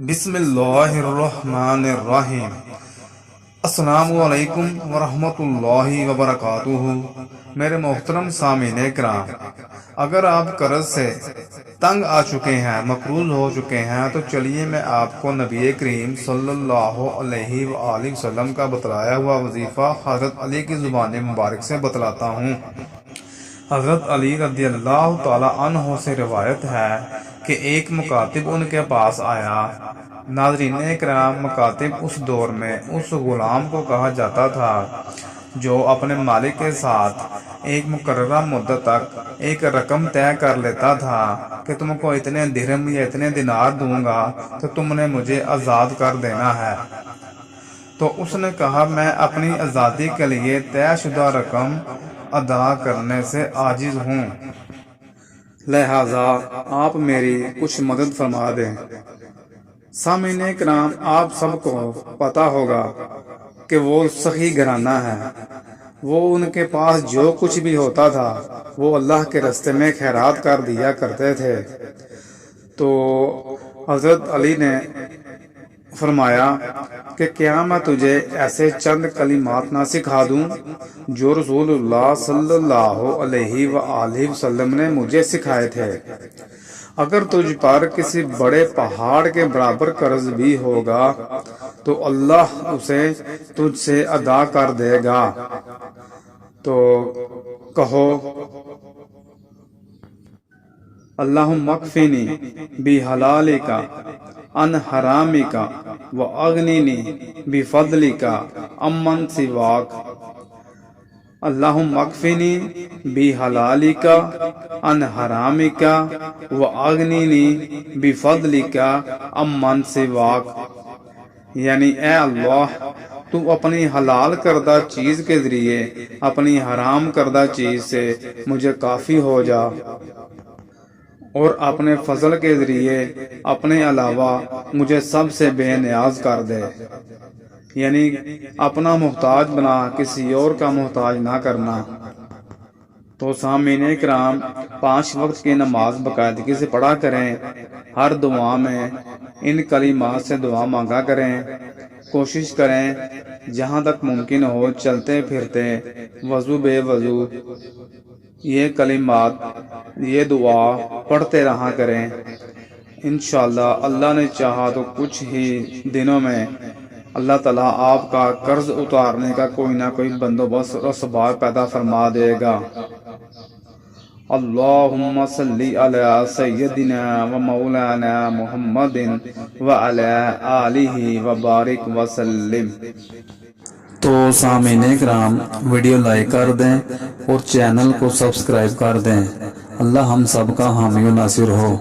بسم اللہ الرحمن الرحیم۔ السلام علیکم ورحمۃ اللہ وبرکاتہ۔ میرے محترم سامعین کرام، اگر آپ قرض سے تنگ آ چکے ہیں، مقروض ہو چکے ہیں، تو چلیے میں آپ کو نبی کریم صلی اللہ علیہ وآلہ وسلم کا بتلایا ہوا وظیفہ حضرت علی کی زبان مبارک سے بتلاتا ہوں۔ حضرت علی رضی اللہ تعالی عنہ سے روایت ہے کہ ایک مکاتب ان کے پاس آیا۔ ناظرین کرام، مکاتب اس دور میں اس غلام کو کہا جاتا تھا جو اپنے مالک کے ساتھ ایک مقررہ مدت تک ایک رقم طے کر لیتا تھا کہ تم کو اتنے درہم یا اتنے دینار دوں گا تو تم نے مجھے آزاد کر دینا ہے۔ تو اس نے کہا، میں اپنی آزادی کے لیے طے شدہ رقم ادا کرنے سے عاجز ہوں، لہذا آپ میری کچھ مدد فرما دیں۔ سامعین کرام، آپ سب کو پتا ہوگا کہ وہ سخی گھرانہ ہے۔ وہ ان کے پاس جو کچھ بھی ہوتا تھا وہ اللہ کے راستے میں خیرات کر دیا کرتے تھے۔ تو حضرت علی نے فرمایا کہ کیا میں تجھے ایسے چند کلمات نہ سکھا دوں جو رسول اللہ صلی اللہ علیہ وآلہ وسلم نے مجھے سکھائے تھے؟ اگر تجھ پر کسی بڑے پہاڑ کے برابر قرض بھی ہوگا تو اللہ اسے تجھ سے ادا کر دے گا۔ تو کہو، اللہم اکفنی بحلالک عن حرامک واغننی بفضلک عمن سواک۔ اللہم اکفنی بحلالک عن حرامک واغننی بفضلک عمن سواک، یعنی اے اللہ، تو اپنی حلال کردہ چیز کے ذریعے اپنی حرام کردہ چیز سے مجھے کافی ہو جا، اور اپنے فضل کے ذریعے اپنے علاوہ مجھے سب سے بے نیاز کر دے، یعنی اپنا محتاج بنا، کسی اور کا محتاج نہ کرنا۔ تو سامعین کرام، 5 وقت کی نماز باقاعدگی سے پڑھا کریں، ہر دعا میں ان کلمات سے دعا مانگا کریں، کوشش کریں جہاں تک ممکن ہو چلتے پھرتے وضو بے وضو یہ کلمات، یہ دعا پڑھتے رہا کریں۔ انشاءاللہ اللہ نے چاہا تو کچھ ہی دنوں میں اللہ تعالیٰ آپ کا قرض اتارنے کا کوئی نہ کوئی بندوبست اور اسباب پیدا فرما دے گا۔ اللہم صلی علی سیدنا و مولانا محمد و علی آلہ وبارک وسلم۔ تو سامعین کرام، ویڈیو لائک کر دیں اور چینل کو سبسکرائب کر دیں۔ اللہ ہم سب کا حامی و ناصر ہو۔